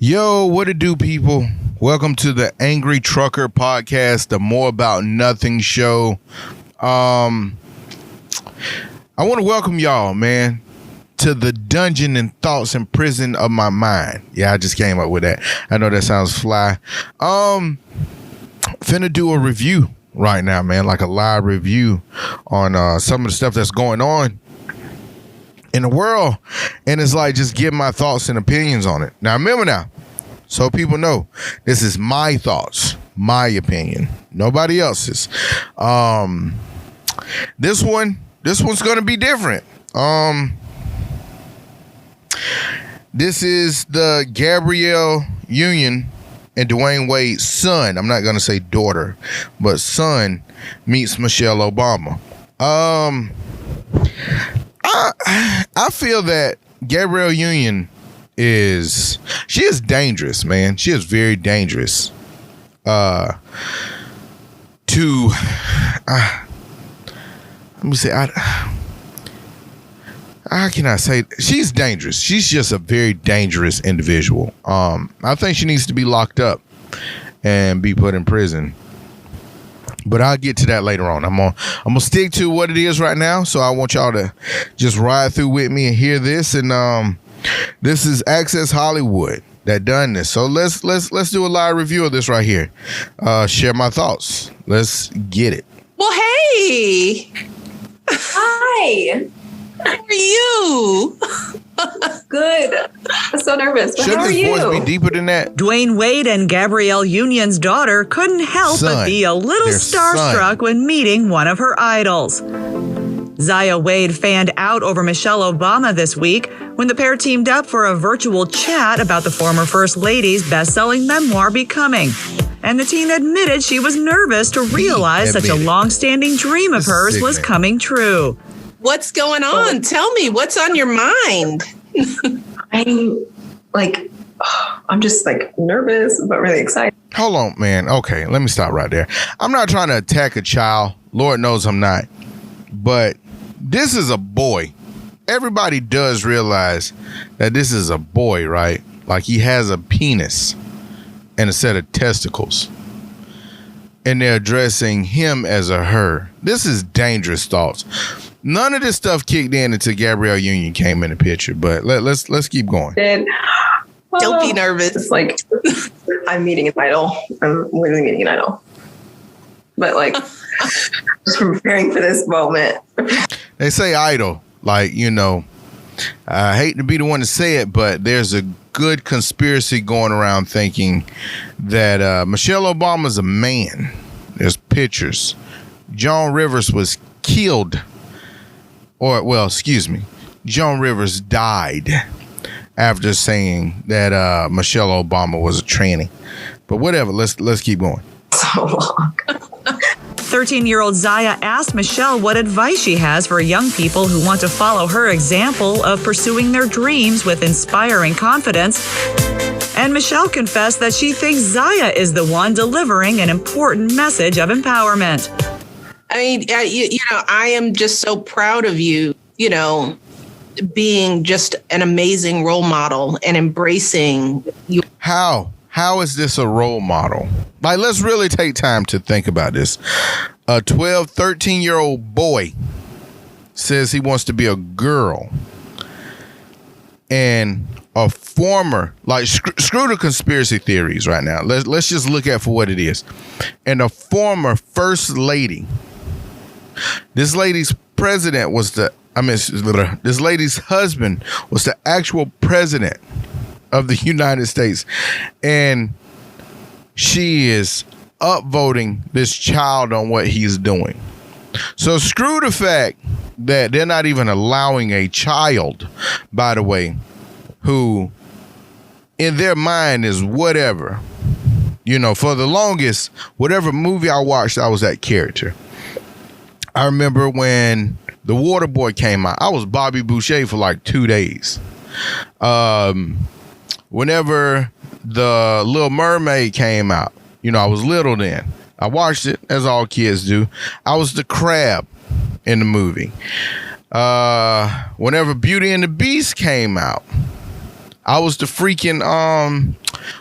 Yo, what it do, people? Welcome to the Angry Trucker Podcast, the More About Nothing show. I want to welcome y'all, man, to the dungeon and thoughts and prison of my mind. Yeah, I just came up with that. I know that sounds fly. Finna do a review right now, man, like a live review on some of the stuff that's going on in the world, and it's like just give my thoughts and opinions on it. Now remember, now, so people know, this is my thoughts, my opinion, nobody else's. This one's gonna be different. This is the Gabrielle Union and Dwayne Wade's son. I'm not gonna say daughter, but son meets Michelle Obama. I feel that Gabrielle Union is dangerous, man. She is very dangerous. Let me say, how can I say? She's dangerous. She's just a very dangerous individual. I think she needs to be locked up and be put in prison. But I'll get to that later on. I'm gonna stick to what it is right now. So I want y'all to just ride through with me and hear this. And this is Access Hollywood that done this. So let's do a live review of this right here. Share my thoughts. Let's get it. Well, hey. Hi. How are you? Good. I'm so nervous. But Shouldn't how are his you? voice be deeper than that? Dwayne Wade and Gabrielle Union's daughter couldn't help but be a little starstruck when meeting one of her idols. Zaya Wade fanned out over Michelle Obama this week when the pair teamed up for a virtual chat about the former First Lady's best-selling memoir, Becoming. And the teen admitted she was nervous to realize such a long-standing dream of hers was coming true. What's going on? Tell me, what's on your mind? I'm just nervous, but really excited. Hold on, man. Okay, let me stop right there. I'm not trying to attack a child. Lord knows I'm not. But this is a boy. Everybody does realize that this is a boy, right? Like, he has a penis and a set of testicles. And they're addressing him as a her. This is dangerous thoughts. None of this stuff kicked in until Gabrielle Union came in the picture. But let's keep going. Don't be nervous. It's like I'm meeting an idol. I'm literally meeting an idol. But just preparing for this moment. They say idol, I hate to be the one to say it, but there's a good conspiracy going around thinking that Michelle Obama's a man. There's pictures. Joan Rivers was killed. Joan Rivers died after saying that Michelle Obama was a tranny. But whatever, let's keep going. So long. 13-year-old Zaya asked Michelle what advice she has for young people who want to follow her example of pursuing their dreams with inspiring confidence. And Michelle confessed that she thinks Zaya is the one delivering an important message of empowerment. I mean, I am just so proud of you, being just an amazing role model and embracing you. How is this a role model? Let's really take time to think about this. A 12, 13-year-old boy says he wants to be a girl. And a former, screw the conspiracy theories right now. Let's just look at for what it is. And a former first lady. This lady's president was this lady's husband was the actual president of the United States. And she is upvoting this child on what he's doing. So screw the fact that they're not even allowing a child, by the way, who in their mind is whatever. For the longest, whatever movie I watched, I was that character. I remember when The Waterboy came out, I was Bobby Boucher for 2 days. Whenever The Little Mermaid came out, I was little then. I watched it, as all kids do. I was the crab in the movie. Whenever Beauty and the Beast came out, I was the freaking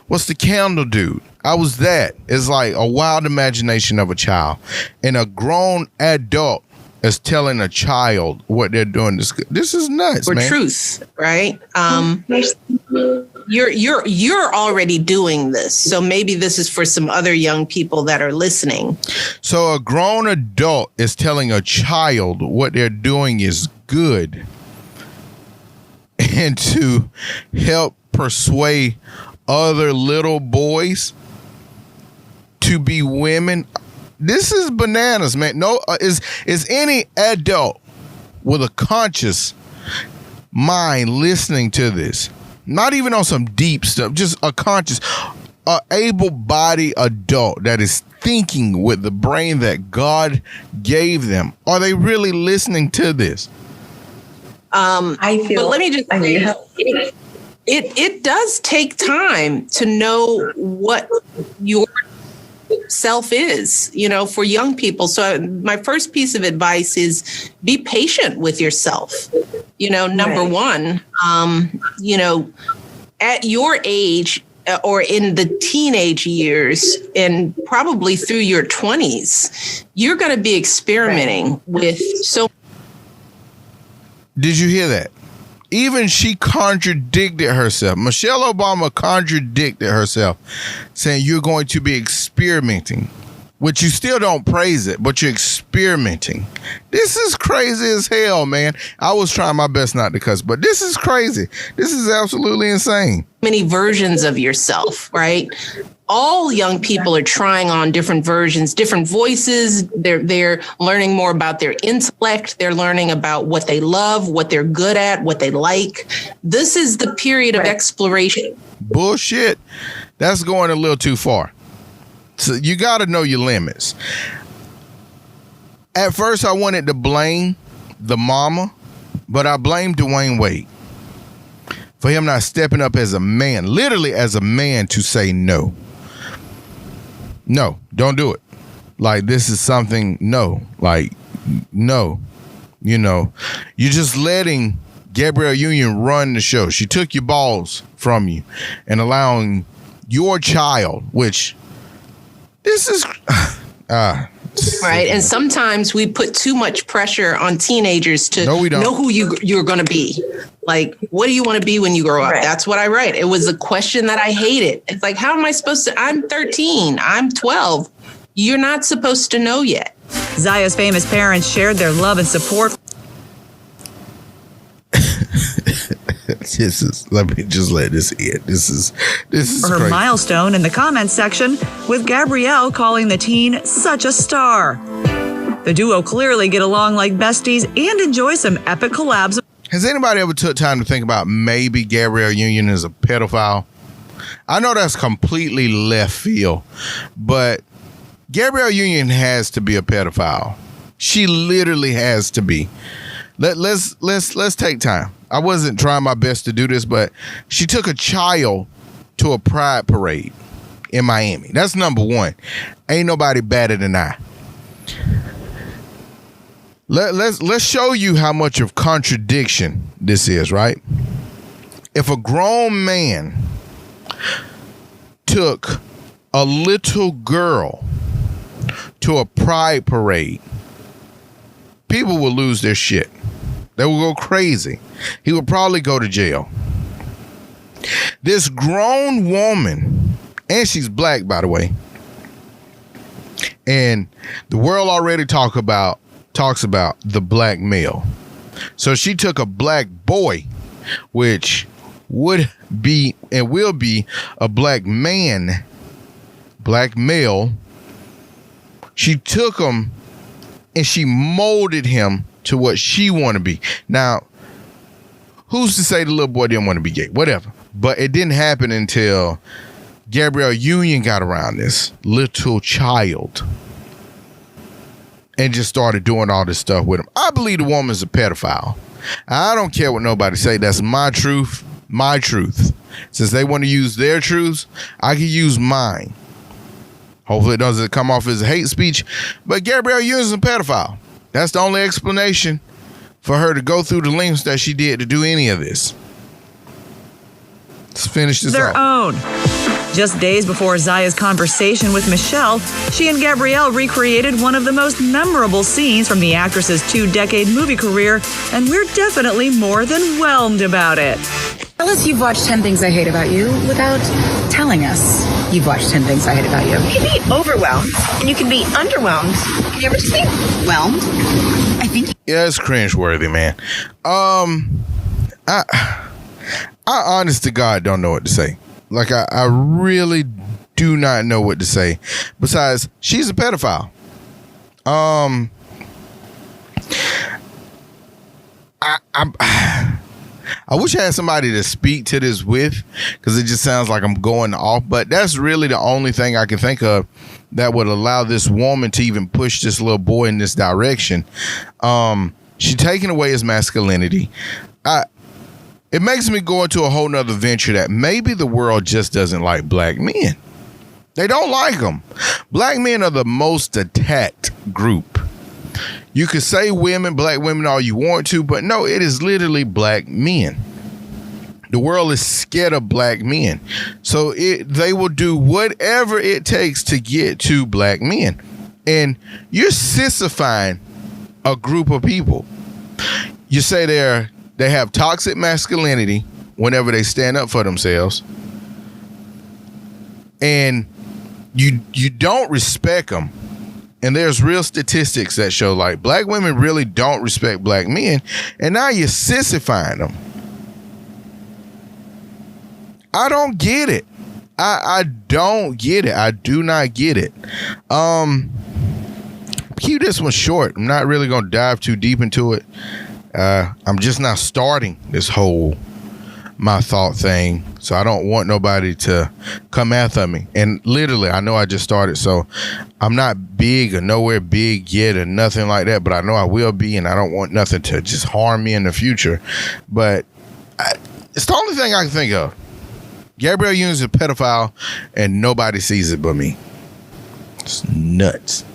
What's the candle dude? I was that. It's like a wild imagination of a child. And a grown adult is telling a child what they're doing. This is nuts, or man. Truth, right? You're already doing this. So maybe this is for some other young people that are listening. So a grown adult is telling a child what they're doing is good. And to help persuade other little boys to be women. This is bananas, man. No, is any adult with a conscious mind listening to this? Not even on some deep stuff, just a conscious, able-bodied adult that is thinking with the brain that God gave them. Are they really listening to this? I feel. But let me just say, it does take time to know what your self is, for young people. So my first piece of advice is be patient with yourself. Number one, at your age or in the teenage years and probably through your 20s, you're going to be experimenting with so. Did you hear that? Even she contradicted herself. Michelle Obama contradicted herself, saying you're going to be experimenting, which you still don't praise it, but you're experimenting. This is crazy as hell, man. I was trying my best not to cuss, but this is crazy. This is absolutely insane. Many versions of yourself, right? All young people are trying on different versions, different voices. They're learning more about their intellect. They're learning about what they love, what they're good at, what they like. This is the period of exploration. Bullshit. That's going a little too far. So you got to know your limits. At first, I wanted to blame the mama, but I blamed Dwayne Wade for him not stepping up as a man, literally as a man, to say no. No, don't do it. Like, this is something, no. Like, no. You're just letting Gabrielle Union run the show. She took your balls from you and allowing your child, which this is... Right. And sometimes we put too much pressure on teenagers to know who you're going to be. Like, what do you want to be when you grow up? Right. That's what I write. It was a question that I hated. It's like, how am I supposed to? I'm 13. I'm 12. You're not supposed to know yet. Zaya's famous parents shared their love and support. Let me just let this in. This is her crazy. Milestone in the comments section, with Gabrielle calling the teen such a star. The duo clearly get along like besties and enjoy some epic collabs. Has anybody ever took time to think about maybe Gabrielle Union is a pedophile? I know that's completely left field, but Gabrielle Union has to be a pedophile. She literally has to be. Let's take time. I wasn't trying my best to do this, but she took a child to a pride parade in Miami. That's number one. Ain't nobody better than I. Let's show you how much of contradiction this is, right? If a grown man took a little girl to a pride parade, people will lose their shit. They will go crazy. He would probably go to jail. This grown woman, and she's black, by the way, and the world already talks about the black male. So she took a black boy, which would be and will be a black man, black male. She took him and she molded him to what she want to be. Now, who's to say the little boy didn't want to be gay? Whatever. But it didn't happen until Gabrielle Union got around this little child and just started doing all this stuff with him. I believe the woman's a pedophile. I don't care what nobody say. That's my truth. My truth. Since they want to use their truths, I can use mine. Hopefully it doesn't come off as a hate speech. But Gabrielle Union is a pedophile. That's the only explanation for her to go through the lengths that she did to do any of this. Let's finish this off. Their own. Just days before Zaya's conversation with Michelle, she and Gabrielle recreated one of the most memorable scenes from the actress's 2-decade movie career, and we're definitely more than whelmed about it. Tell us you've watched 10 Things I Hate About You without telling us you've watched 10 Things I Hate About You. You can be overwhelmed and you can be underwhelmed. Can you ever just be whelmed? I think. Yeah, it's cringeworthy, man. I honest to God don't know what to say. Like, I really do not know what to say. Besides, she's a pedophile. I wish I had somebody to speak to this with, because it just sounds like I'm going off. But that's really the only thing I can think of that would allow this woman to even push this little boy in this direction. She's taking away his masculinity. It makes me go into a whole nother venture that maybe the world just doesn't like black men. They don't like them. Black men are the most attacked group. You could say black women all you want to, but no, it is literally black men. The world is scared of black men. So they will do whatever it takes to get to black men. And you're sissifying a group of people. You say they have toxic masculinity whenever they stand up for themselves. And you don't respect them. And there's real statistics that show like black women really don't respect black men. And now you're sissifying them. I don't get it. I don't get it. I do not get it. Keep this one short. I'm not really going to dive too deep into it. I'm just not starting this whole my thought thing, so I don't want nobody to come after me. And literally, I know I just started, so I'm not big or nowhere big yet or nothing like that, but I know I will be, and I don't want nothing to just harm me in the future. But it's the only thing I can think of. Gabrielle Union is a pedophile, and nobody sees it but me. It's nuts.